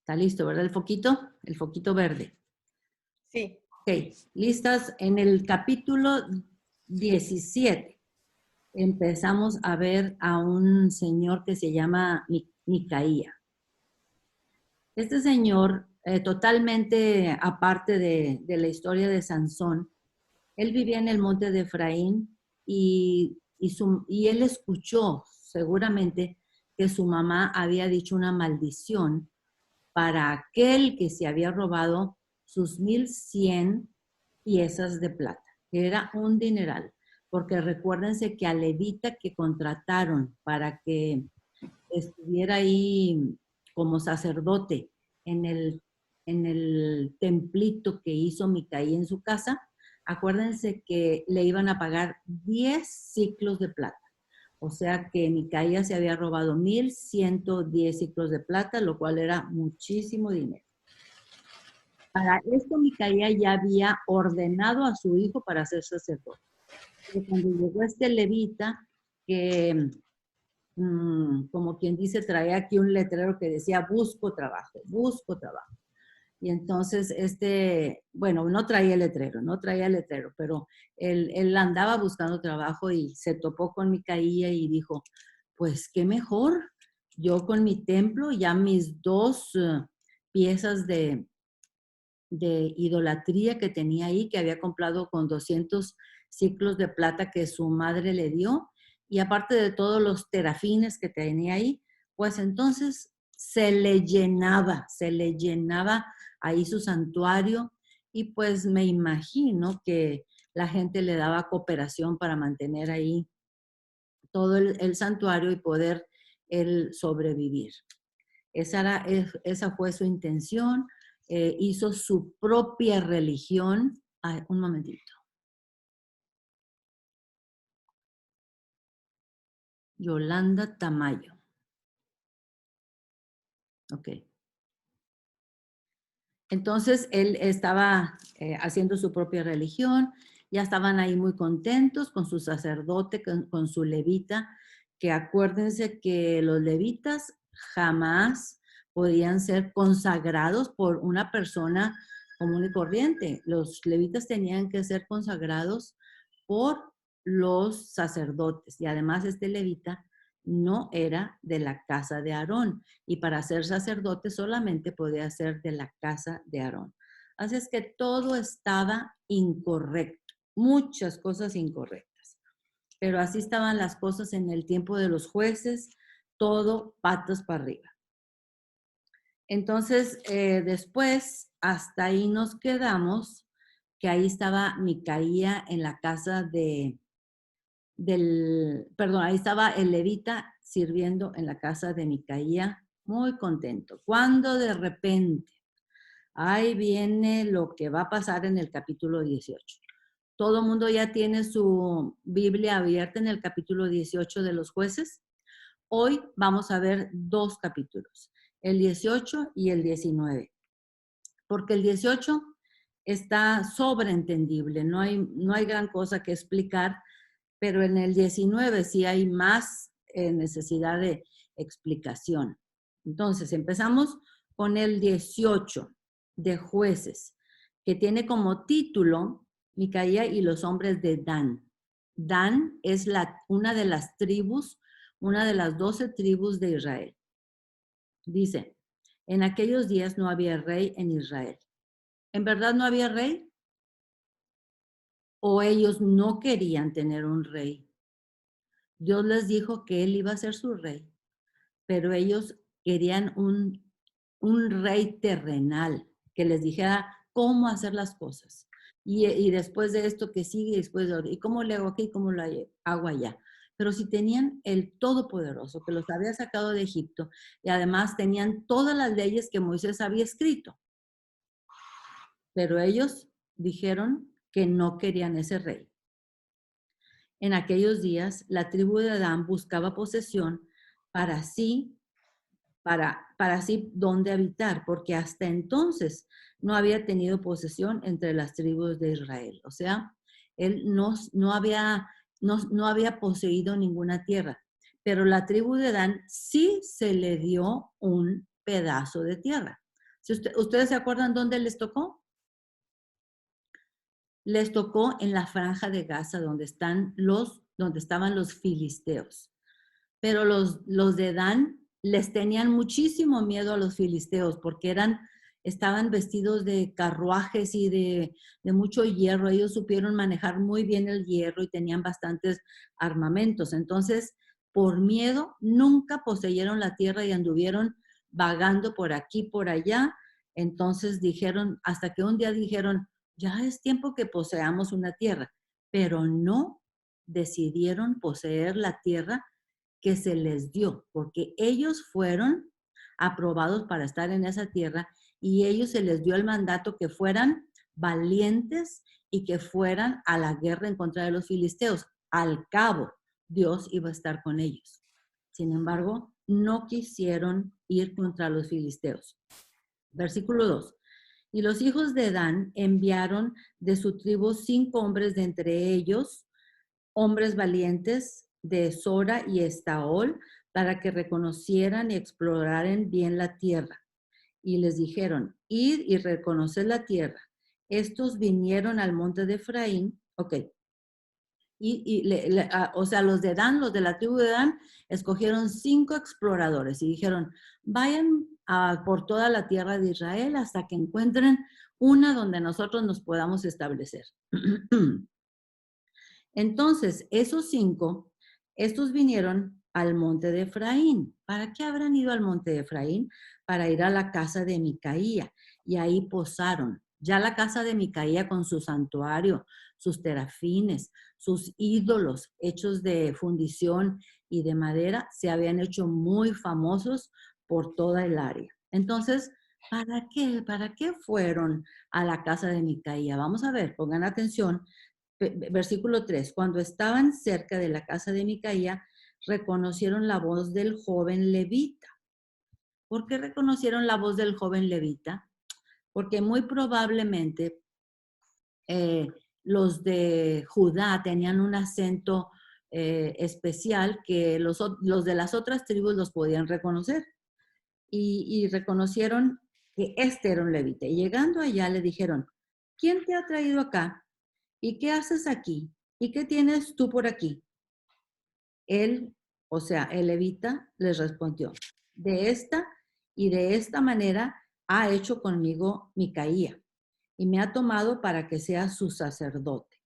Está listo, ¿verdad? El foquito verde. Sí. Ok, listas. En el capítulo 17 empezamos a ver a un señor que se llama Micaía. Este señor, totalmente aparte de la historia de Sansón, él vivía en el monte de Efraín y él escuchó seguramente que su mamá había dicho una maldición para aquel que se había robado sus 1,100 piezas de plata, que era un dineral, porque recuérdense que a levita que contrataron para que estuviera ahí como sacerdote en el templito que hizo Micaía en su casa, acuérdense que le iban a pagar 10 ciclos de plata. O sea que Micaía se había robado 1,110 ciclos de plata, lo cual era muchísimo dinero. Para esto Micaía ya había ordenado a su hijo para ser sacerdote. Pero cuando llegó este levita, que como quien dice, traía aquí un letrero que decía, busco trabajo, busco trabajo. Y entonces bueno, no traía el letrero, pero él andaba buscando trabajo y se topó con Micaía y dijo, pues qué mejor, yo con mi templo, ya mis dos piezas de idolatría que tenía ahí, que había comprado con 200 ciclos de plata que su madre le dio, y aparte de todos los terafines que tenía ahí, pues entonces se le llenaba ahí su santuario, y pues me imagino que la gente le daba cooperación para mantener ahí todo el santuario y poder él sobrevivir. Esa fue su intención. Hizo su propia religión. Ay, un momentito. Yolanda Tamayo. Ok. Entonces, él estaba haciendo su propia religión. Ya estaban ahí muy contentos con su sacerdote, con su levita, que acuérdense que los levitas jamás podían ser consagrados por una persona común y corriente. Los levitas tenían que ser consagrados por los sacerdotes. Y además este levita no era de la casa de Aarón, y para ser sacerdote solamente podía ser de la casa de Aarón. Así es que todo estaba incorrecto, muchas cosas incorrectas. Pero así estaban las cosas en el tiempo de los jueces, todo patas para arriba. Entonces, después, hasta ahí nos quedamos, que ahí estaba Micaía en la casa ahí estaba el levita sirviendo en la casa de Micaía, muy contento. Cuando de repente, ahí viene lo que va a pasar en el capítulo 18. Todo el mundo ya tiene su Biblia abierta en el capítulo 18 de los jueces. Hoy vamos a ver dos capítulos, el 18 y el 19, porque el 18 está sobreentendible, no hay gran cosa que explicar, pero en el 19 sí hay más necesidad de explicación. Entonces, empezamos con el 18 de jueces, que tiene como título Micaía y los hombres de Dan. Dan es una de las tribus, una de las 12 tribus de Israel. Dice, en aquellos días no había rey en Israel. ¿En verdad no había rey? ¿O ellos no querían tener un rey? Dios les dijo que él iba a ser su rey, pero ellos querían un rey terrenal que les dijera cómo hacer las cosas. Y después de esto que sigue, después de, ¿y cómo le hago aquí? ¿Cómo lo hago allá? Pero si tenían el Todopoderoso que los había sacado de Egipto, y además tenían todas las leyes que Moisés había escrito, pero ellos dijeron que no querían ese rey. En aquellos días, la tribu de Adán buscaba posesión para sí, para sí dónde habitar, porque hasta entonces no había tenido posesión entre las tribus de Israel. O sea, él no había poseído ninguna tierra, pero la tribu de Dan sí se le dio un pedazo de tierra. Si ¿Ustedes se acuerdan dónde les tocó? Les tocó en la franja de Gaza, donde estaban los filisteos. Pero los de Dan les tenían muchísimo miedo a los filisteos porque estaban vestidos de carruajes y de mucho hierro. Ellos supieron manejar muy bien el hierro y tenían bastantes armamentos. Entonces, por miedo, nunca poseyeron la tierra y anduvieron vagando por aquí, por allá. Entonces dijeron, hasta que un día dijeron, ya es tiempo que poseamos una tierra, pero no decidieron poseer la tierra que se les dio, porque ellos fueron aprobados para estar en esa tierra y ellos se les dio el mandato que fueran valientes y que fueran a la guerra en contra de los filisteos. Al cabo, Dios iba a estar con ellos. Sin embargo, no quisieron ir contra los filisteos. Versículo 2. Y los hijos de Dan enviaron de su tribu 5 hombres de entre ellos, hombres valientes de Sora y Estaol, para que reconocieran y exploraran bien la tierra. Y les dijeron, id y reconoced la tierra. Estos vinieron al monte de Efraín, ok. O sea, los de Dan, los de la tribu de Dan, escogieron 5 exploradores y dijeron, vayan por toda la tierra de Israel hasta que encuentren una donde nosotros nos podamos establecer. Entonces, esos 5, estos vinieron al monte de Efraín. ¿Para qué habrán ido al monte de Efraín? Para ir a la casa de Micaía, y ahí posaron. Ya la casa de Micaía con su santuario, sus terafines, sus ídolos hechos de fundición y de madera se habían hecho muy famosos por toda el área. Entonces, ¿para qué? ¿Para qué fueron a la casa de Micaía? Vamos a ver, pongan atención. Versículo 3, cuando estaban cerca de la casa de Micaía, reconocieron la voz del joven levita. ¿Por qué reconocieron la voz del joven levita? Porque muy probablemente los de Judá tenían un acento especial que los de las otras tribus los podían reconocer. Y reconocieron que este era un levita. Y llegando allá le dijeron, ¿quién te ha traído acá? ¿Y qué haces aquí? ¿Y qué tienes tú por aquí? Él, o sea, el levita, les respondió, de esta y de esta manera ha hecho conmigo Micaía y me ha tomado para que sea su sacerdote.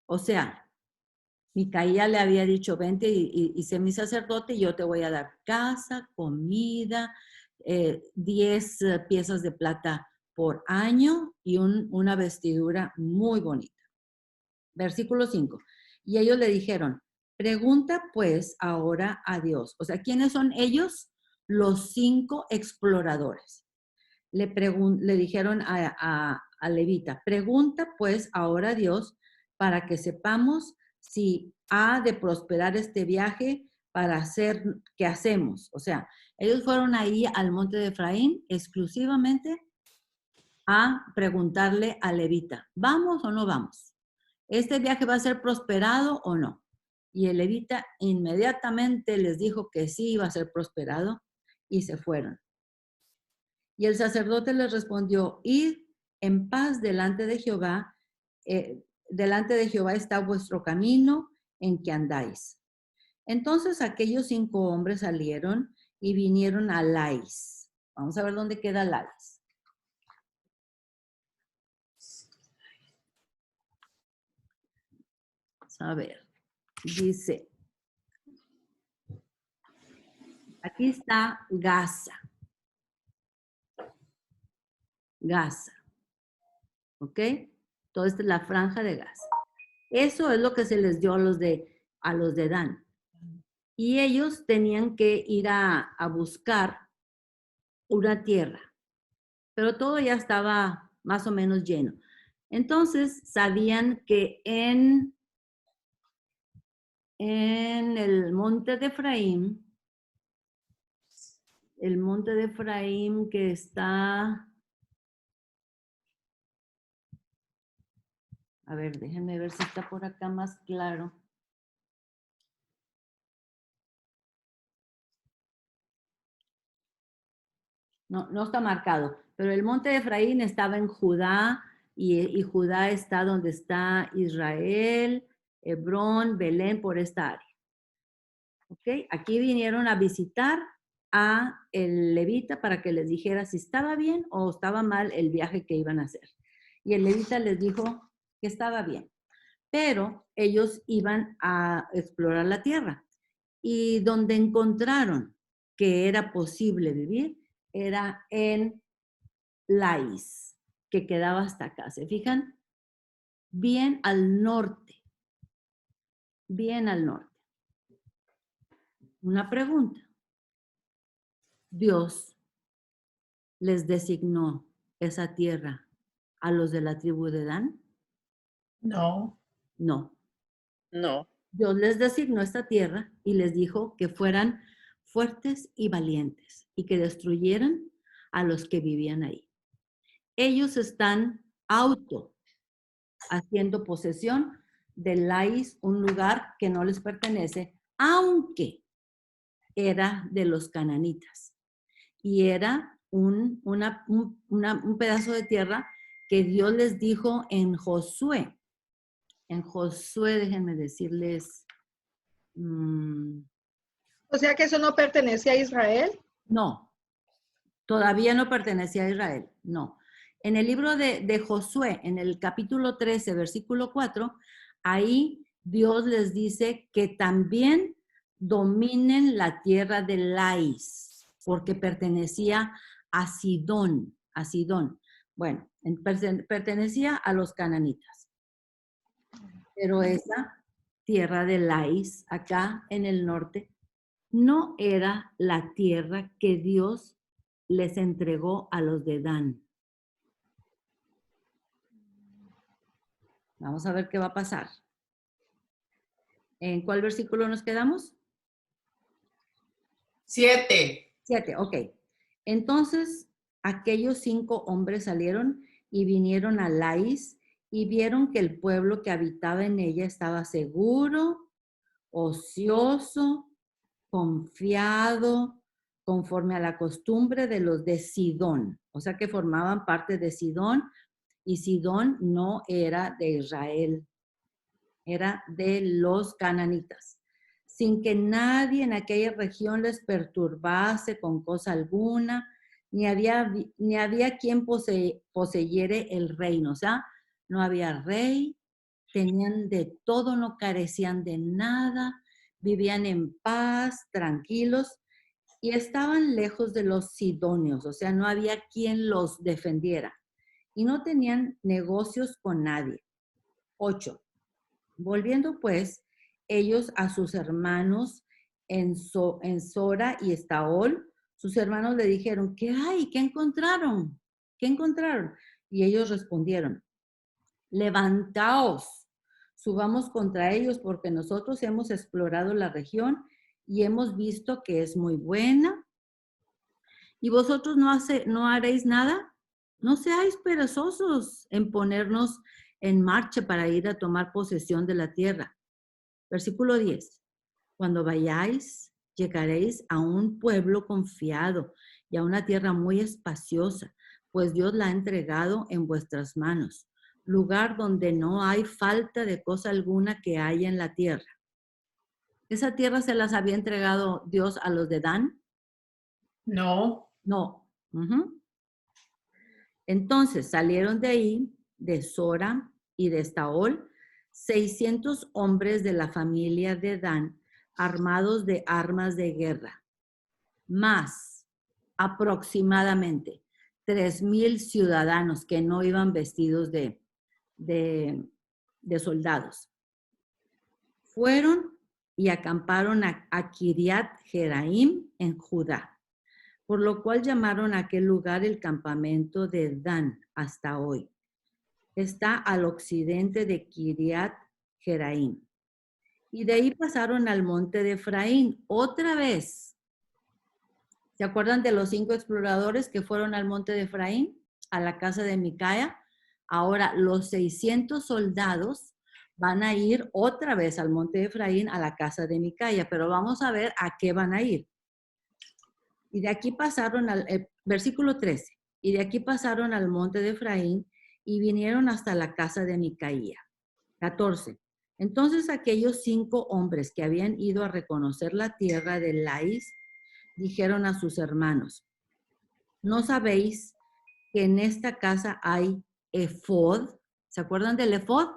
O sea, Micaía le había dicho, vente y sé mi sacerdote y yo te voy a dar casa, comida, 10 piezas de plata por año y una vestidura muy bonita. Versículo 5. Y ellos le dijeron, pregunta pues ahora a Dios. O sea, ¿quiénes son ellos? Los 5 exploradores. Le dijeron a Levita, pregunta pues ahora a Dios para que sepamos si ha de prosperar este viaje para hacer, ¿qué hacemos? O sea, ellos fueron ahí al monte de Efraín exclusivamente a preguntarle a Levita, ¿vamos o no vamos? ¿Este viaje va a ser prosperado o no? Y el levita inmediatamente les dijo que sí iba a ser prosperado y se fueron. Y el sacerdote les respondió, id en paz delante de Jehová, delante de Jehová está vuestro camino en que andáis. Entonces aquellos 5 hombres salieron y vinieron a Lais. Vamos a ver dónde queda Lais. A ver, dice, aquí está Gaza. Gaza, ¿ok? Toda esta es la franja de Gaza. Eso es lo que se les dio a los de Dan. Y ellos tenían que ir a buscar una tierra, pero todo ya estaba más o menos lleno. Entonces sabían que en el monte de Efraín que está, a ver, déjenme ver si está por acá más claro. No, no está marcado. Pero el monte de Efraín estaba en Judá y Judá está donde está Israel, Hebrón, Belén, por esta área. ¿Ok? Aquí vinieron a visitar a el levita para que les dijera si estaba bien o estaba mal el viaje que iban a hacer. Y el levita les dijo que estaba bien. Pero ellos iban a explorar la tierra. Y donde encontraron que era posible vivir era en Lais, que quedaba hasta acá. ¿Se fijan? Bien al norte. Bien al norte. Una pregunta. Dios les designó esa tierra a los de la tribu de Dan? No. No. No. Dios les designó esta tierra y les dijo que fueran fuertes y valientes y que destruyeran a los que vivían ahí. Ellos están haciendo posesión de Lais, un lugar que no les pertenece, aunque era de los cananitas. Y era un pedazo de tierra que Dios les dijo en Josué. En Josué, déjenme decirles, O sea que eso no pertenece a Israel. no, todavía no pertenecía a Israel, no. En el libro de Josué, en el capítulo 13, versículo 4, ahí Dios les dice que también dominen la tierra de Lais, porque pertenecía a Sidón, a Sidón. Bueno, pertenecía a los cananitas. Pero esa tierra de Lais, acá en el norte, no era la tierra que Dios les entregó a los de Dan. Vamos a ver qué va a pasar. ¿En cuál versículo nos quedamos? 7. 7, ok. Entonces, aquellos 5 hombres salieron y vinieron a Lais y vieron que el pueblo que habitaba en ella estaba seguro, ocioso, confiado, conforme a la costumbre de los de Sidón. O sea que formaban parte de Sidón y Sidón no era de Israel, era de los cananitas. Sin que nadie en aquella región les perturbase con cosa alguna, ni había quien poseyere el reino. O sea, no había rey, tenían de todo, no carecían de nada, vivían en paz, tranquilos, y estaban lejos de los sidonios, o sea, no había quien los defendiera. Y no tenían negocios con nadie. 8. Volviendo pues ellos a sus hermanos en Sora y Estaol, sus hermanos le dijeron, ¿qué hay? ¿Qué encontraron? ¿Qué encontraron? Y ellos respondieron, levantaos, subamos contra ellos porque nosotros hemos explorado la región y hemos visto que es muy buena. ¿Y vosotros no haréis nada? No seáis perezosos en ponernos en marcha para ir a tomar posesión de la tierra. Versículo 10. Cuando vayáis, llegaréis a un pueblo confiado y a una tierra muy espaciosa, pues Dios la ha entregado en vuestras manos, lugar donde no hay falta de cosa alguna que haya en la tierra. ¿Esa tierra se las había entregado Dios a los de Dan? No. No. Entonces salieron de ahí, de Sora y de Estaol, 600 hombres de la familia de Dan, armados de armas de guerra, más aproximadamente 3,000 ciudadanos que no iban vestidos de soldados. Fueron y acamparon a Kiriat Jeraim en Judá, por lo cual llamaron a aquel lugar el campamento de Dan hasta hoy. Está al occidente de Kiriat Jeraim. Y de ahí pasaron al monte de Efraín otra vez. ¿Se acuerdan de los 5 exploradores que fueron al monte de Efraín, a la casa de Micaía? Ahora los 600 soldados van a ir otra vez al monte de Efraín, a la casa de Micaía, pero vamos a ver a qué van a ir. Y de aquí pasaron versículo 13, y de aquí pasaron al monte de Efraín y vinieron hasta la casa de Micaía. 14. Entonces aquellos 5 hombres que habían ido a reconocer la tierra de Lais dijeron a sus hermanos, ¿no sabéis que en esta casa hay efod? ¿Se acuerdan del efod?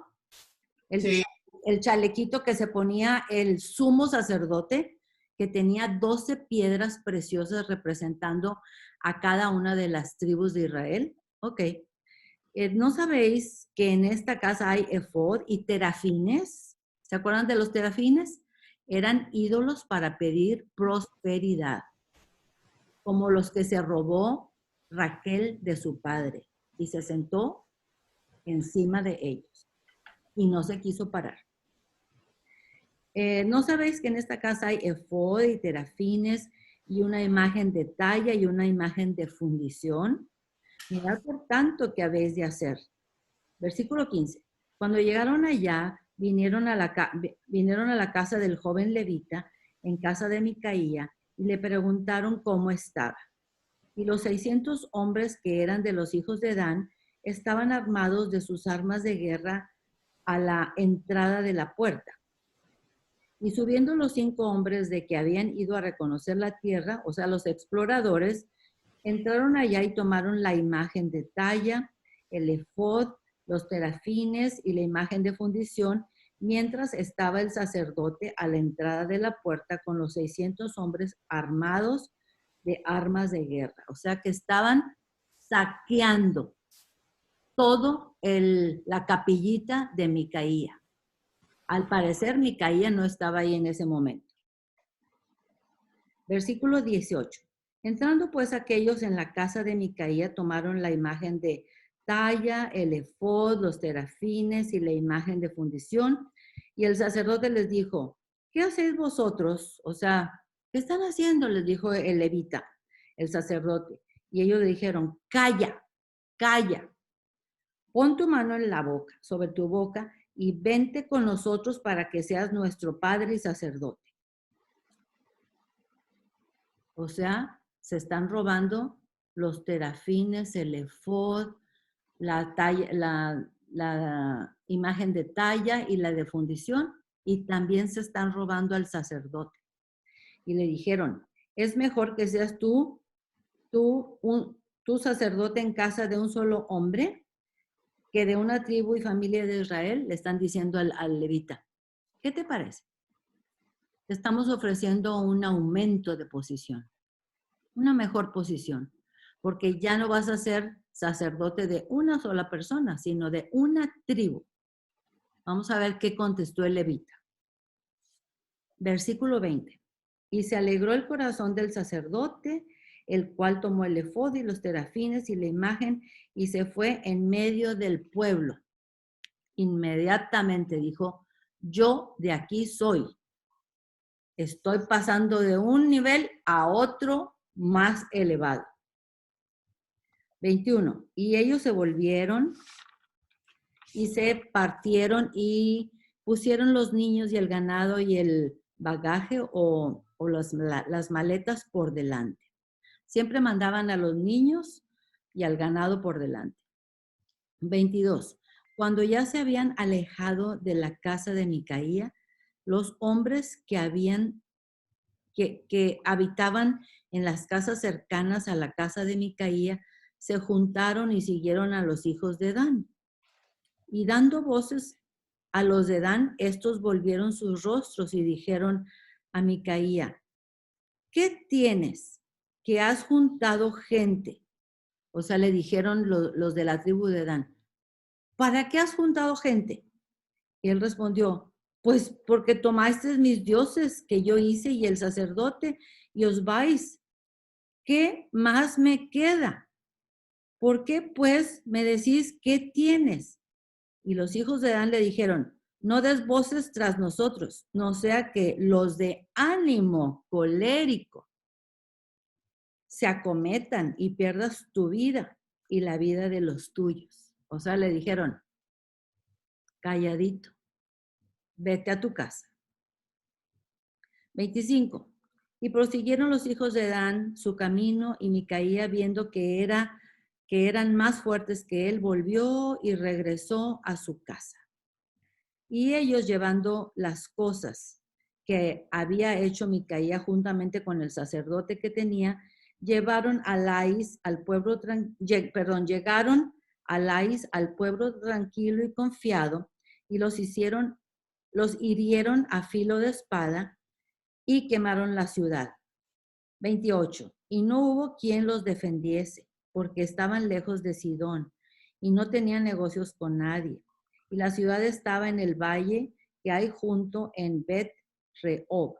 Sí. El chalequito que se ponía el sumo sacerdote, que tenía 12 piedras preciosas representando a cada una de las tribus de Israel. Ok. ¿No sabéis que en esta casa hay efod y terafines? ¿Se acuerdan de los terafines? Eran ídolos para pedir prosperidad, como los que se robó Raquel de su padre y se sentó encima de ellos y no se quiso parar. ¿No sabéis que en esta casa hay efod y terafines y una imagen de talla y una imagen de fundición? Mirad por tanto qué habéis de hacer. Versículo 15. Cuando llegaron allá, vinieron a la casa del joven levita, en casa de Micaía, y le preguntaron cómo estaba. Y los 600 hombres que eran de los hijos de Dan estaban armados de sus armas de guerra a la entrada de la puerta. Y subiendo los 5 hombres de que habían ido a reconocer la tierra, o sea, los exploradores, entraron allá y tomaron la imagen de talla, el efod, los terafines y la imagen de fundición, mientras estaba el sacerdote a la entrada de la puerta con los 600 hombres armados de armas de guerra. O sea que estaban saqueando todo la capillita de Micaía. Al parecer, Micaía no estaba ahí en ese momento. Versículo 18. Entrando pues aquellos en la casa de Micaía, tomaron la imagen de talla, el efod, los terafines y la imagen de fundición. Y el sacerdote les dijo, ¿qué hacéis vosotros? O sea, ¿qué están haciendo? Les dijo el levita, el sacerdote. Y ellos le dijeron, calla, calla. Pon tu mano en la boca, sobre tu boca, y vente con nosotros para que seas nuestro padre y sacerdote. O sea, se están robando los terafines, el efod, la imagen de talla y la de fundición, y también se están robando al sacerdote. Y le dijeron, es mejor que seas tú sacerdote en casa de un solo hombre que de una tribu y familia de Israel. Le están diciendo al levita. ¿Qué te parece? Te estamos ofreciendo un aumento de posición, una mejor posición, porque ya no vas a ser sacerdote de una sola persona, sino de una tribu. Vamos a ver qué contestó el levita. Versículo 20. Y se alegró el corazón del sacerdote, el cual tomó el efod y los terafines y la imagen y se fue en medio del pueblo. Inmediatamente dijo, yo de aquí soy. Estoy pasando de un nivel a otro más elevado. 21. Y ellos se volvieron y se partieron y pusieron los niños y el ganado y el bagaje o las maletas por delante. Siempre mandaban a los niños y al ganado por delante. 22. Cuando ya se habían alejado de la casa de Micaía, los hombres que habitaban en las casas cercanas a la casa de Micaía se juntaron y siguieron a los hijos de Dan. Y dando voces a los de Dan, estos volvieron sus rostros y dijeron a Micaía, ¿qué tienes? Que has juntado gente. O sea, le dijeron los de la tribu de Dan, ¿para qué has juntado gente? Y él respondió, pues porque tomaste mis dioses que yo hice y el sacerdote y os vais. ¿Qué más me queda? ¿Por qué pues me decís qué tienes? Y los hijos de Dan le dijeron, no des voces tras nosotros, no sea que los de ánimo colérico se acometan y pierdas tu vida y la vida de los tuyos. O sea, le dijeron, calladito, vete a tu casa. 25. Y prosiguieron los hijos de Dan su camino, y Micaía, viendo que eran más fuertes que él, volvió y regresó a su casa. Y ellos, llevando las cosas que había hecho Micaía juntamente con el sacerdote que tenía, llegaron a Lais, al pueblo tranquilo y confiado, y los hirieron a filo de espada y quemaron la ciudad. 28. Y no hubo quien los defendiese, porque estaban lejos de Sidón y no tenían negocios con nadie. Y la ciudad estaba en el valle que hay junto en Bet-Rehob.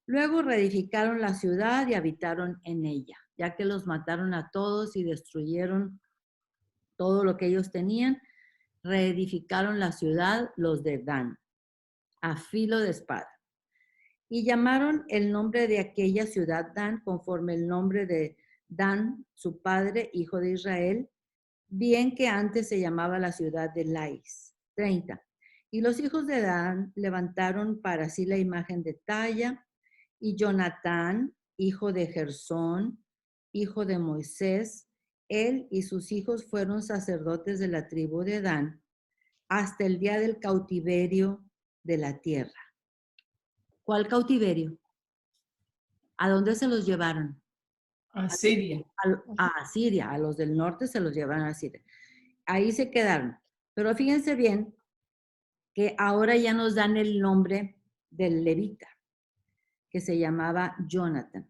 Luego reedificaron la ciudad y habitaron en ella, ya que los mataron a todos y destruyeron todo lo que ellos tenían. Reedificaron la ciudad los de Dan, a filo de espada. Y llamaron el nombre de aquella ciudad Dan, conforme el nombre de Dan, su padre, hijo de Israel, bien que antes se llamaba la ciudad de Lais. 30. Y los hijos de Dan levantaron para sí la imagen de talla, y Jonatán, hijo de Gersón, hijo de Moisés, él y sus hijos fueron sacerdotes de la tribu de Dan hasta el día del cautiverio de la tierra. ¿Cuál cautiverio? ¿A dónde se los llevaron? A Siria. A Siria, a los del norte se los llevaron a Siria. Ahí se quedaron. Pero fíjense bien que ahora ya nos dan el nombre del levita, que se llamaba Jonatán,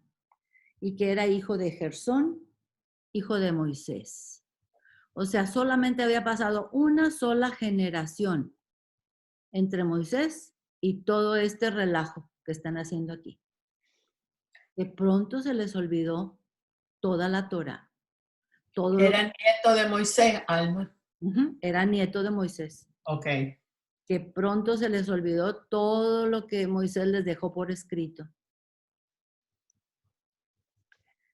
y que era hijo de Gersón, hijo de Moisés. O sea, solamente había pasado una sola generación entre Moisés y todo este relajo que están haciendo aquí. De pronto se les olvidó toda la Torá. Era nieto de Moisés, Alma. Era nieto de Moisés. Ok. Que pronto se les olvidó todo lo que Moisés les dejó por escrito.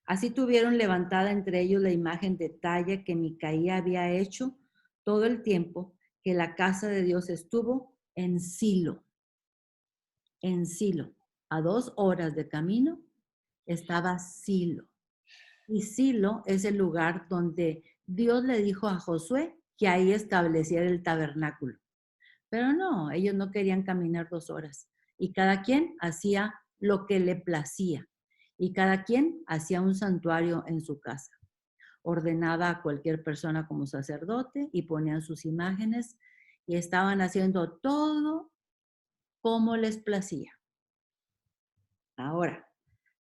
Así tuvieron levantada entre ellos la imagen de talla que Micaía había hecho todo el tiempo que la casa de Dios estuvo en Silo. En Silo, a 2 horas de camino, estaba Silo. Y Silo es el lugar donde Dios le dijo a Josué que ahí estableciera el tabernáculo. Pero no, ellos no querían caminar 2 horas. Y cada quien hacía lo que le placía. Y cada quien hacía un santuario en su casa. Ordenaba a cualquier persona como sacerdote y ponían sus imágenes y estaban haciendo todo como les placía. Ahora,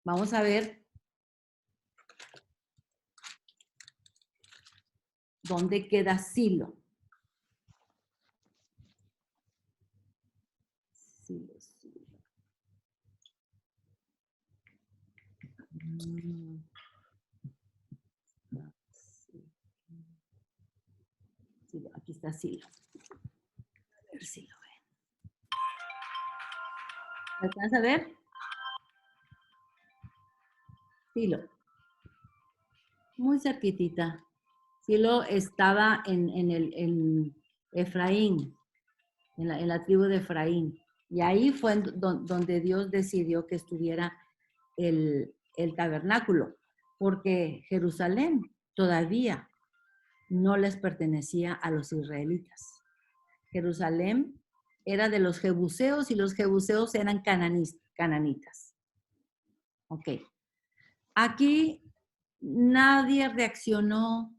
vamos a ver dónde queda Silo. Silo. Aquí está Silo. A ver si lo ven. ¿Me alcanza a ver? Silo. Muy cerquitita. Silo estaba en Efraín, en la tribu de Efraín. Y ahí fue donde Dios decidió que estuviera el tabernáculo, porque Jerusalén todavía no les pertenecía a los israelitas. Jerusalén era de los jebuseos y los jebuseos eran cananitas. Ok. Aquí nadie reaccionó,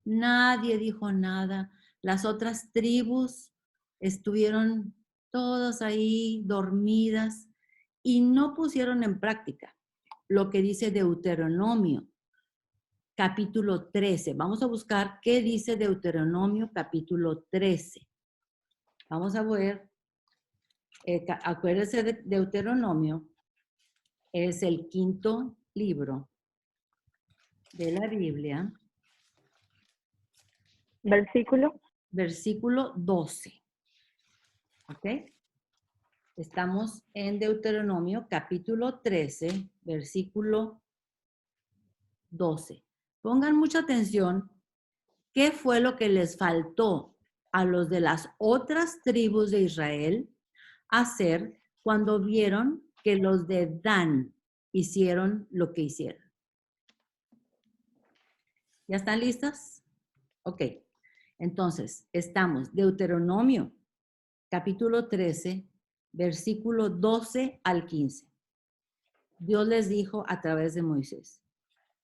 nadie dijo nada. Las otras tribus estuvieron todas ahí dormidas y no pusieron en práctica lo que dice Deuteronomio, capítulo 13. Vamos a buscar qué dice Deuteronomio, capítulo 13. Vamos a ver, acuérdense de Deuteronomio, es el 5º libro de la Biblia. Versículo. Versículo 12. ¿Ok? Estamos en Deuteronomio, capítulo 13, versículo 12. Pongan mucha atención. ¿Qué fue lo que les faltó a los de las otras tribus de Israel hacer cuando vieron que los de Dan hicieron lo que hicieron. ¿Ya están listas? Ok. Entonces, estamos Deuteronomio, capítulo 13, versículo 12 al 15. Dios les dijo a través de Moisés: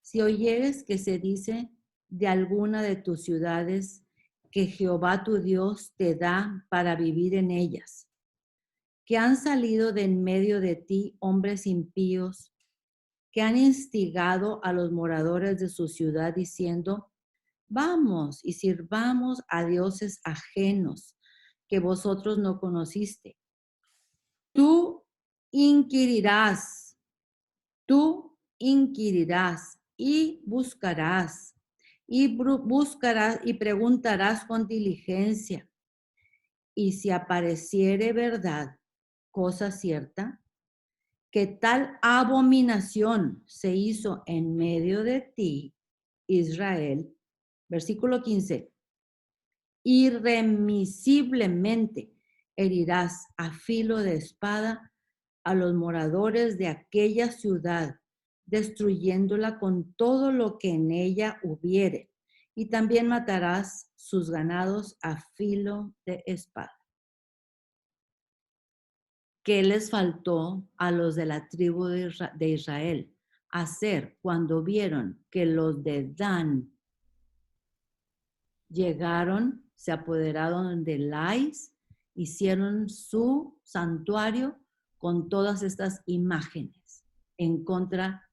si oyeres que se dice de alguna de tus ciudades que Jehová tu Dios te da para vivir en ellas, que han salido de en medio de ti hombres impíos, que han instigado a los moradores de su ciudad diciendo: vamos y sirvamos a dioses ajenos que vosotros no conociste. Tú inquirirás y buscarás y preguntarás con diligencia. Y si apareciere verdad, cosa cierta, que tal abominación se hizo en medio de ti, Israel, versículo 15, irremisiblemente herirás a filo de espada a los moradores de aquella ciudad, destruyéndola con todo lo que en ella hubiere, y también matarás sus ganados a filo de espada. ¿Qué les faltó a los de la tribu de Israel hacer cuando vieron que los de Dan llegaron, se apoderaron de Lais, hicieron su santuario con todas estas imágenes en contra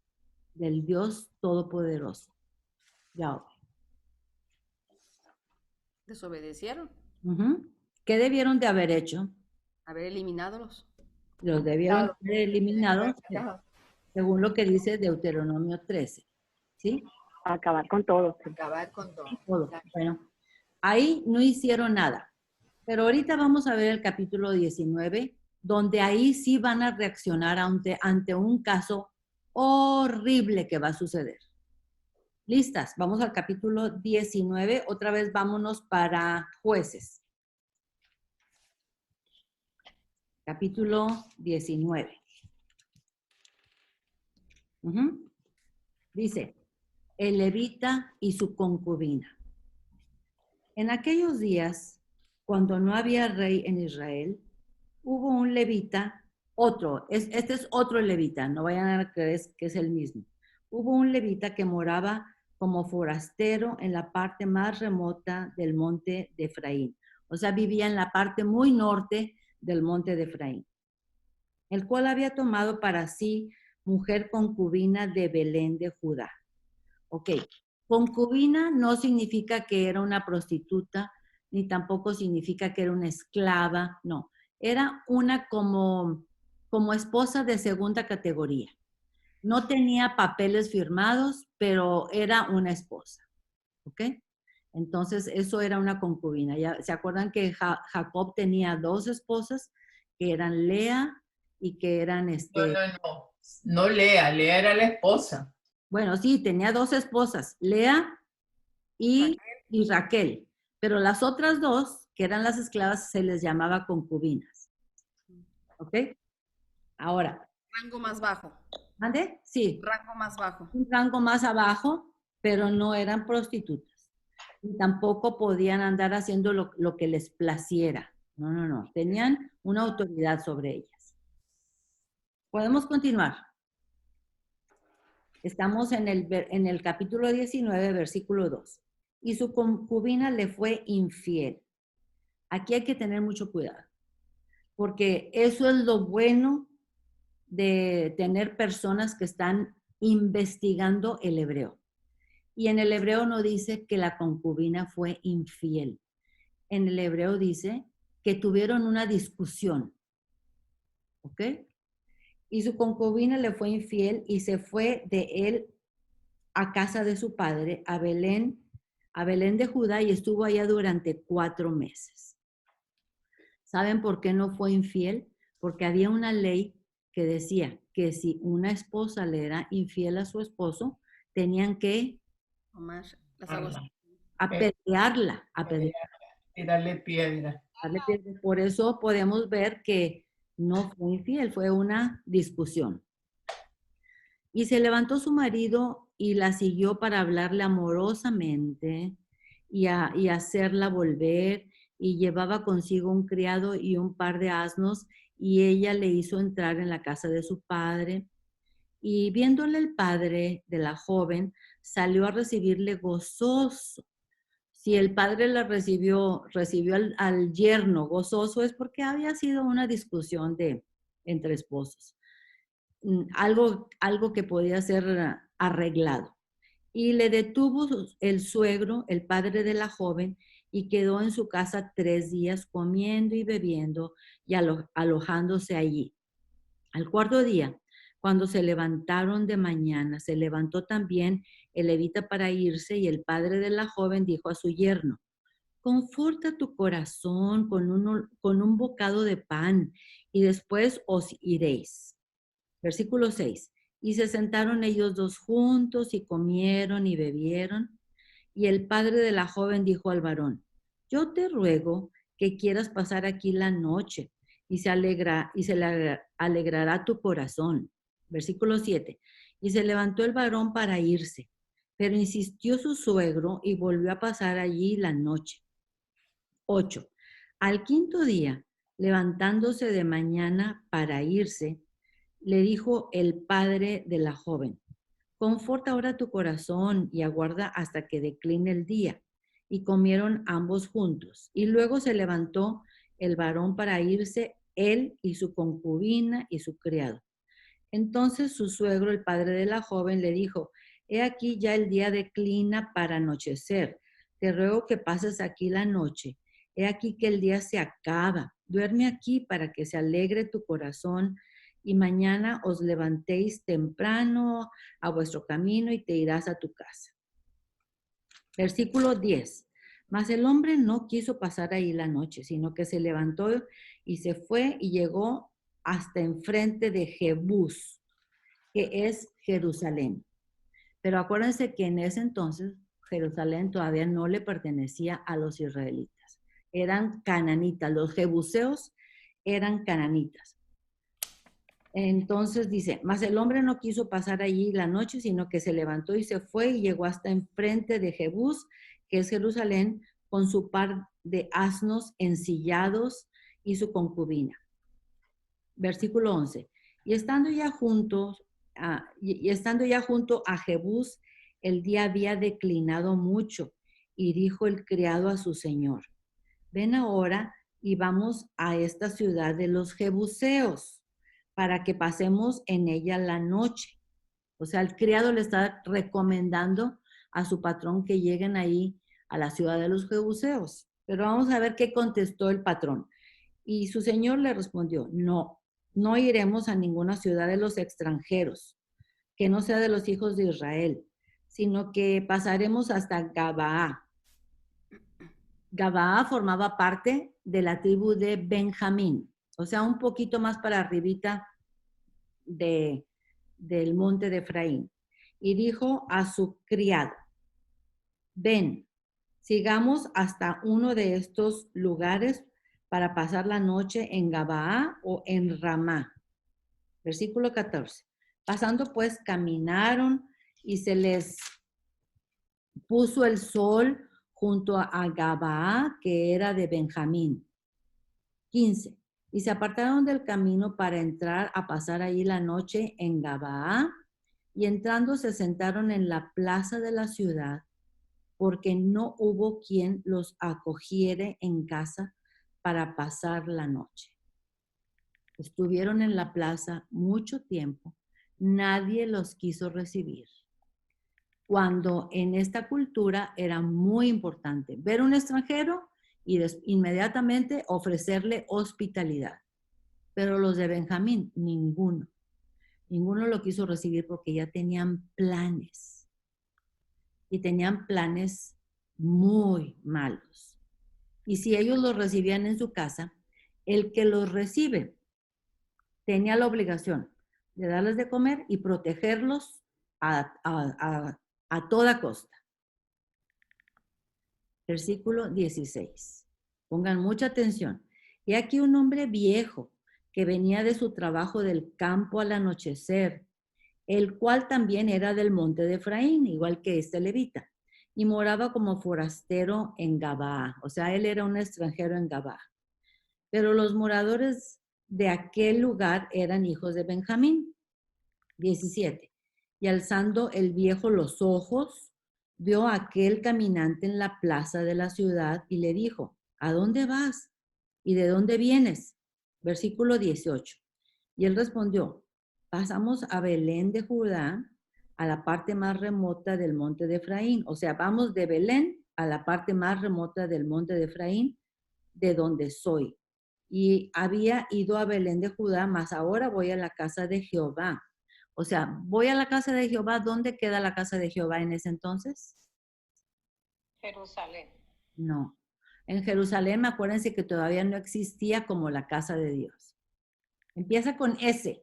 del Dios Todopoderoso? Yahweh. Desobedecieron, ¿Qué debieron de haber hecho? haber eliminado Los debieron haber eliminado según lo que dice Deuteronomio 13. ¿Sí? Acabar con todo. Acabar con todo. Todo. Bueno, ahí no hicieron nada. Pero ahorita vamos a ver el capítulo 19, donde ahí sí van a reaccionar ante un caso horrible que va a suceder. ¿Listas? Vamos al capítulo 19. Otra vez vámonos para Jueces. Capítulo 19. Dice, el levita y su concubina. En aquellos días, cuando no había rey en Israel, hubo un levita, este es otro levita, no vayan a creer que es el mismo. Hubo un levita que moraba como forastero en la parte más remota del monte de Efraín. O sea, vivía en la parte muy norte del monte de Efraín, el cual había tomado para sí mujer concubina de Belén de Judá. Ok, concubina no significa que era una prostituta, ni tampoco significa que era una esclava, no. Era una como esposa de segunda categoría. No tenía papeles firmados, pero era una esposa. ¿Ok? Entonces, eso era una concubina. ¿Ya se acuerdan que Jacob tenía dos esposas, que eran Lea y que eran No, Lea era la esposa. Bueno, sí, tenía dos esposas, Lea y Raquel. Pero las otras dos, que eran las esclavas, se les llamaba concubinas. ¿Ok? Ahora. Rango más bajo. ¿Mande? Sí. Rango más bajo. Un rango más abajo, pero no eran prostitutas. Y tampoco podían andar haciendo lo que les placiera. No. Tenían una autoridad sobre ellas. Podemos continuar. Estamos en el capítulo 19, versículo 2. Y su concubina le fue infiel. Aquí hay que tener mucho cuidado, porque eso es lo bueno de tener personas que están investigando el hebreo. Y en el hebreo no dice que la concubina fue infiel. En el hebreo dice que tuvieron una discusión. ¿Ok? Y su concubina le fue infiel y se fue de él a casa de su padre, a Belén de Judá, y estuvo allá durante 4 meses. ¿Saben por qué no fue infiel? Porque había una ley que decía que si una esposa le era infiel a su esposo, tenían que apedrearla. Y darle piedra. Por eso podemos ver que no fue infiel, fue una discusión. Y se levantó su marido y la siguió para hablarle amorosamente y hacerla volver, y llevaba consigo un criado y un par de asnos, y ella le hizo entrar en la casa de su padre. Y viéndole el padre de la joven, salió a recibirle gozoso. Si el padre la recibió al yerno gozoso, es porque había sido una discusión entre esposos. Algo que podía ser arreglado. Y le detuvo el suegro, el padre de la joven, y quedó en su casa 3 días comiendo y bebiendo y alojándose allí. Al cuarto día, cuando se levantaron de mañana, se levantó también el levita para irse, y el padre de la joven dijo a su yerno: conforta tu corazón con un bocado de pan, y después os iréis. Versículo 6. Y se sentaron ellos dos juntos y comieron y bebieron. Y el padre de la joven dijo al varón: yo te ruego que quieras pasar aquí la noche, y se le alegrará tu corazón. Versículo 7. Y se levantó el varón para irse, pero insistió su suegro y volvió a pasar allí la noche. 8. Al quinto día, levantándose de mañana para irse, le dijo el padre de la joven: conforta ahora tu corazón y aguarda hasta que decline el día. Y comieron ambos juntos. Y luego se levantó el varón para irse, él y su concubina y su criado. Entonces su suegro, el padre de la joven, le dijo: he aquí ya el día declina para anochecer. Te ruego que pases aquí la noche. He aquí que el día se acaba. Duerme aquí para que se alegre tu corazón, y mañana os levantéis temprano a vuestro camino y te irás a tu casa. Versículo 10. Mas el hombre no quiso pasar ahí la noche, sino que se levantó y se fue y llegó hasta enfrente de Jebús, que es Jerusalén. Pero acuérdense que en ese entonces Jerusalén todavía no le pertenecía a los israelitas. Eran cananitas, los jebuseos eran cananitas. Entonces dice: mas el hombre no quiso pasar allí la noche, sino que se levantó y se fue y llegó hasta enfrente de Jebús, que es Jerusalén, con su par de asnos ensillados y su concubina. Versículo 11. Y estando ya junto a Jebús, el día había declinado mucho, y dijo el criado a su señor: ven ahora y vamos a esta ciudad de los jebuseos, para que pasemos en ella la noche. O sea, el criado le está recomendando a su patrón que lleguen ahí a la ciudad de los jebuseos. Pero vamos a ver qué contestó el patrón. Y su señor le respondió: no iremos a ninguna ciudad de los extranjeros, que no sea de los hijos de Israel, sino que pasaremos hasta Gabaa. Gabaa formaba parte de la tribu de Benjamín, o sea, un poquito más para arribita del monte de Efraín. Y dijo a su criado: ven, sigamos hasta uno de estos lugares para pasar la noche en Gabaa o en Ramá. Versículo 14. Pasando pues, caminaron, y se les puso el sol junto a Gabaa, que era de Benjamín. 15. Y se apartaron del camino para entrar a pasar ahí la noche en Gabaa, y entrando se sentaron en la plaza de la ciudad, porque no hubo quien los acogiere en casa para pasar la noche. Estuvieron en la plaza mucho tiempo, nadie los quiso recibir. Cuando en esta cultura era muy importante ver un extranjero y inmediatamente ofrecerle hospitalidad. Pero los de Benjamín, ninguno lo quiso recibir, porque ya tenían planes. Y tenían planes muy malos. Y si ellos los recibían en su casa, el que los recibe tenía la obligación de darles de comer y protegerlos a toda costa. Versículo 16. Pongan mucha atención. Y aquí un hombre viejo que venía de su trabajo del campo al anochecer, el cual también era del monte de Efraín, igual que este levita, y moraba como forastero en Gabaa. O sea, él era un extranjero en Gabaa. Pero los moradores de aquel lugar eran hijos de Benjamín. 17. Y alzando el viejo los ojos, vio a aquel caminante en la plaza de la ciudad y le dijo, ¿a dónde vas? ¿Y de dónde vienes? Versículo 18. Y él respondió, pasamos a Belén de Judá, a la parte más remota del monte de Efraín. O sea, vamos de Belén a la parte más remota del monte de Efraín, de donde soy. Y había ido a Belén de Judá, mas ahora voy a la casa de Jehová. O sea, voy a la casa de Jehová. ¿Dónde queda la casa de Jehová en ese entonces? Jerusalén. No. En Jerusalén, acuérdense que todavía no existía como la casa de Dios. Empieza con S.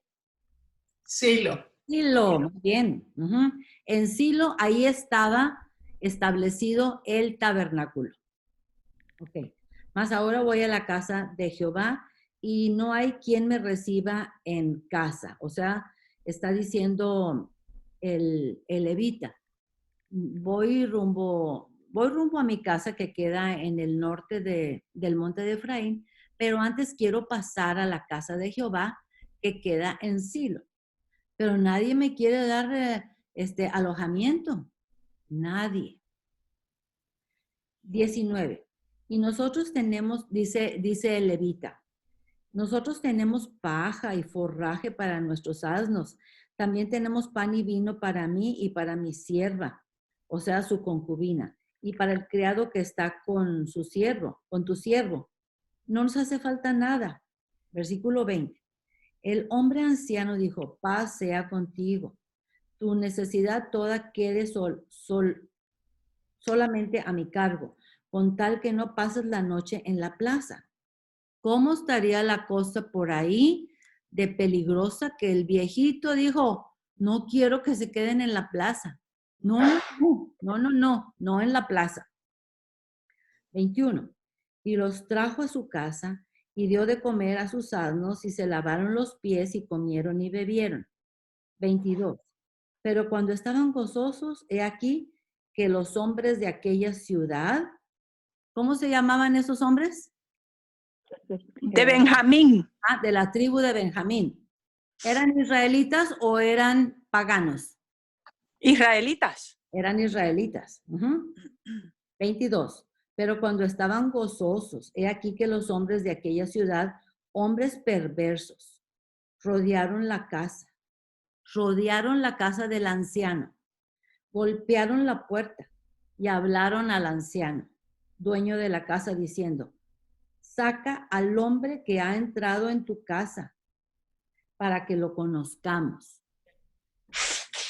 Silo. Silo, muy bien. En Silo, ahí estaba establecido el tabernáculo. Ok. Más ahora voy a la casa de Jehová y no hay quien me reciba en casa. O sea, está diciendo el levita, voy rumbo a mi casa que queda en el norte del monte de Efraín, pero antes quiero pasar a la casa de Jehová que queda en Silo. Pero nadie me quiere dar alojamiento. Nadie. 19. Y nosotros tenemos, dice el levita, nosotros tenemos paja y forraje para nuestros asnos. También tenemos pan y vino para mí y para mi sierva, o sea, su concubina, y para el criado que está con su siervo, con tu siervo. No nos hace falta nada. Versículo 20. El hombre anciano dijo, paz sea contigo. Tu necesidad toda quede solamente a mi cargo, con tal que no pases la noche en la plaza. ¿Cómo estaría la cosa por ahí de peligrosa que el viejito dijo, no quiero que se queden en la plaza? No en la plaza. 21. Y los trajo a su casa y dio de comer a sus asnos y se lavaron los pies y comieron y bebieron. 22. Pero cuando estaban gozosos, he aquí que los hombres de aquella ciudad, ¿cómo se llamaban esos hombres? De Benjamín. De la tribu de Benjamín. ¿Eran israelitas o eran paganos? Israelitas. Eran israelitas. 22. Pero cuando estaban gozosos, he aquí que los hombres de aquella ciudad, hombres perversos, rodearon la casa del anciano, golpearon la puerta y hablaron al anciano, dueño de la casa, diciendo, saca al hombre que ha entrado en tu casa para que lo conozcamos.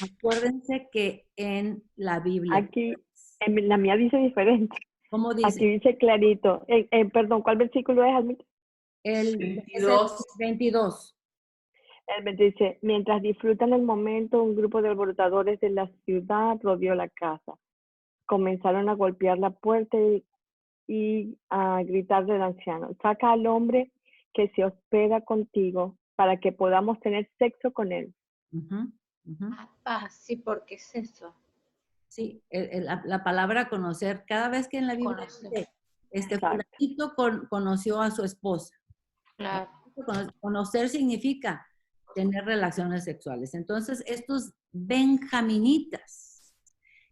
Acuérdense que en la Biblia. Aquí, en la mía dice diferente. ¿Cómo dice? Aquí dice clarito. Perdón, ¿cuál versículo es, Almita? El 22. 22. El dice, mientras disfrutan el momento, un grupo de alborotadores de la ciudad rodeó la casa. Comenzaron a golpear la puerta y a gritarle al anciano, saca al hombre que se hospeda contigo para que podamos tener sexo con él. Sí, porque es eso. Sí, la palabra conocer, cada vez que en la Biblia dice, fulanito conoció a su esposa. Claro. Conocer significa tener relaciones sexuales. Entonces, estos benjaminitas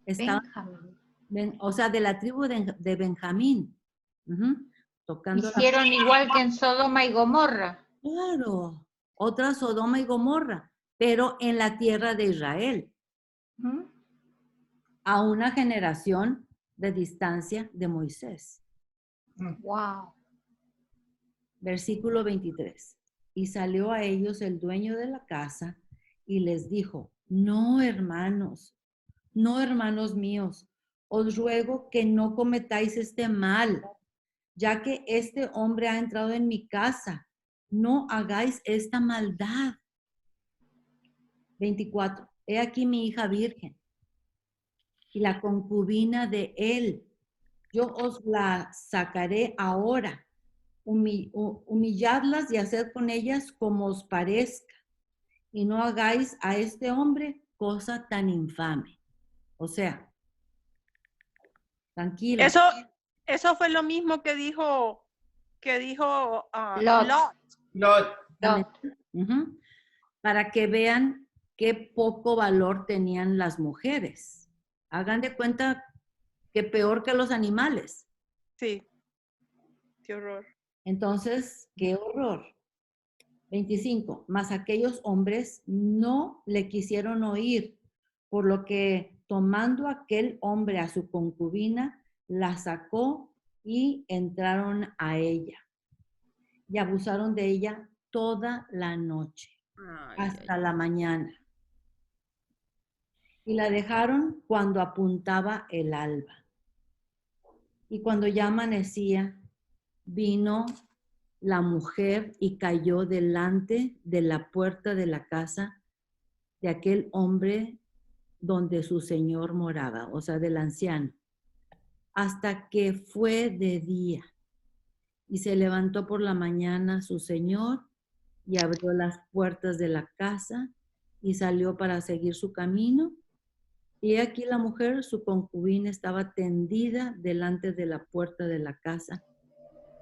estaban, o sea, de la tribu de Benjamín, tocando. Hicieron igual que en Sodoma y Gomorra. Claro, otra Sodoma y Gomorra, pero en la tierra de Israel. A una generación de distancia de Moisés. Wow. Versículo 23. Y salió a ellos el dueño de la casa y les dijo, no hermanos míos, os ruego que no cometáis este mal, ya que este hombre ha entrado en mi casa. No hagáis esta maldad. 24. He aquí mi hija virgen y la concubina de él. Yo os la sacaré ahora. Humilladlas y hacer con ellas como os parezca. y no hagáis a este hombre cosa tan infame. O sea, tranquila. Eso fue lo mismo que dijo Lot. Lot. Lot. Ujú. Para que vean qué poco valor tenían las mujeres. Hagan de cuenta que peor que los animales. Sí. Qué horror. Entonces, qué horror. 25. Mas aquellos hombres no le quisieron oír, por lo que tomando aquel hombre a su concubina, la sacó y entraron a ella. Y abusaron de ella toda la noche, hasta la mañana. Y la dejaron cuando apuntaba el alba. Y cuando ya amanecía, vino la mujer y cayó delante de la puerta de la casa de aquel hombre donde su señor moraba, o sea, del anciano, hasta que fue de día. Y se levantó por la mañana su señor y abrió las puertas de la casa y salió para seguir su camino. Y aquí la mujer, su concubina, estaba tendida delante de la puerta de la casa,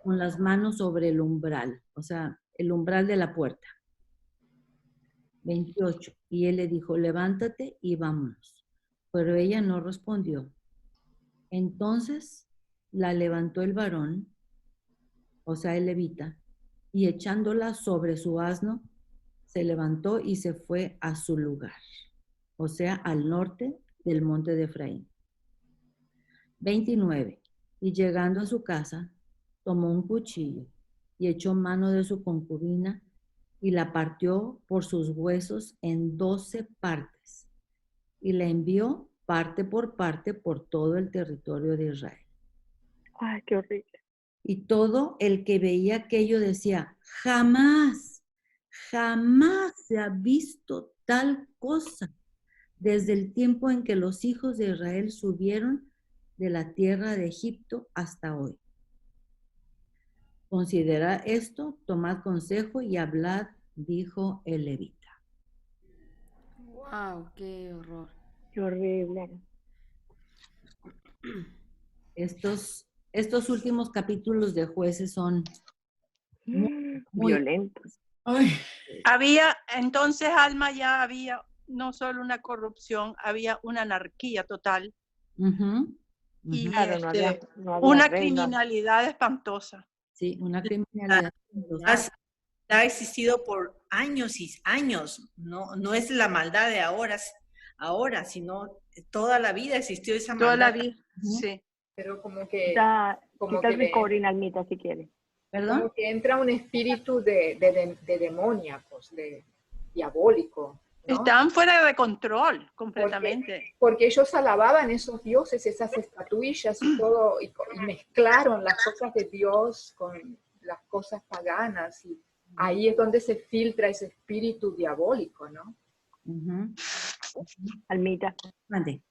con las manos sobre el umbral, o sea, el umbral de la puerta. 28. Y él le dijo, levántate y vámonos. Pero ella no respondió. Entonces la levantó el varón, o sea, el levita, y echándola sobre su asno, se levantó y se fue a su lugar, o sea, al norte del monte de Efraín. 29. Y llegando a su casa, tomó un cuchillo y echó mano de su concubina y la partió por sus huesos en 12 partes y la envió parte por todo el territorio de Israel. Ay, qué horrible. Y todo el que veía aquello decía, jamás se ha visto tal cosa desde el tiempo en que los hijos de Israel subieron de la tierra de Egipto hasta hoy. Considerad esto, tomad consejo y hablad, dijo el levita. Wow, qué horror. Qué horrible. Estos últimos capítulos de Jueces son muy Violentos. Ay, Había, entonces, Alma, ya había no solo una corrupción, había una anarquía total y Claro, no había una reglas. criminalidad espantosa. Sí, una criminalidad. Ha existido por años y años, no es la maldad de ahora, sino toda la vida existió esa maldad. Toda la vida, sí. pero como que, Quita el le- recording, Almita, si quieres. ¿Perdón? como que entra un espíritu de demoníacos, de diabólico, ¿no? Estaban fuera de control completamente. Porque ellos alababan esos dioses, esas estatuillas y todo, y mezclaron las cosas de Dios con las cosas paganas, y ahí es donde se filtra ese espíritu diabólico, ¿no? Almita, Mande.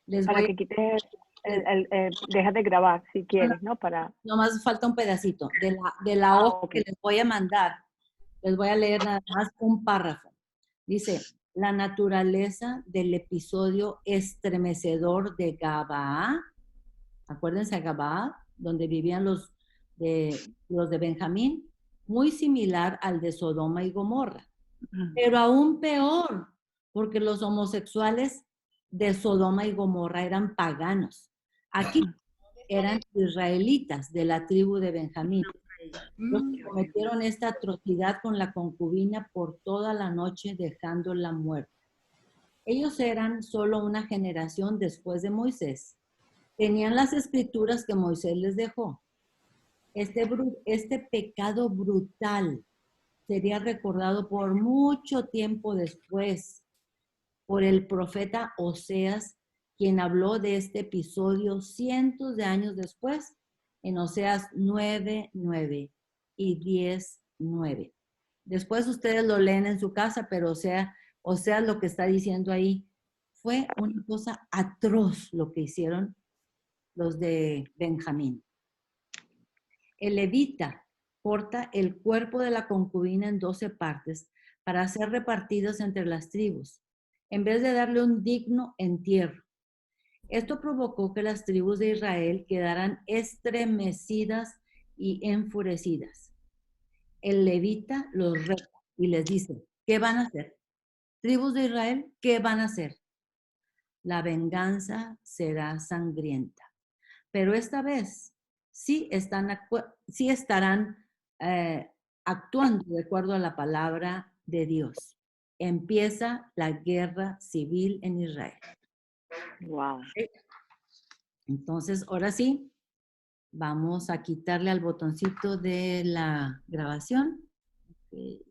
Les para voy, que quites deja de grabar si quieres, ¿no? Para... nomás falta un pedacito de la hoja ok. que les voy a mandar. Les voy a leer nada más un párrafo. Dice, la naturaleza del episodio estremecedor de Gabaa. Acuérdense a Gabaa, donde vivían los de Benjamín, muy similar al de Sodoma y Gomorra. Pero aún peor, porque los homosexuales de Sodoma y Gomorra eran paganos. Aquí eran israelitas de la tribu de Benjamín. Los que cometieron esta atrocidad con la concubina por toda la noche dejándola muerta. Ellos eran solo una generación después de Moisés. Tenían las escrituras que Moisés les dejó. Este pecado brutal sería recordado por mucho tiempo después por el profeta Oseas, quien habló de este episodio cientos de años después en Oseas 9:9 y 10:9. Después ustedes lo leen en su casa, pero Oseas lo que está diciendo ahí fue una cosa atroz lo que hicieron los de Benjamín. El levita corta el cuerpo de la concubina en 12 partes para ser repartidos entre las tribus, en vez de darle un digno entierro. Esto provocó que las tribus de Israel quedaran estremecidas y enfurecidas. El levita los reta y les dice, ¿qué van a hacer? Tribus de Israel, ¿qué van a hacer? La venganza será sangrienta. Pero esta vez sí estarán actuando de acuerdo a la palabra de Dios. Empieza la guerra civil en Israel. Wow. Entonces, ahora sí, vamos a quitarle al botoncito de la grabación. Okay.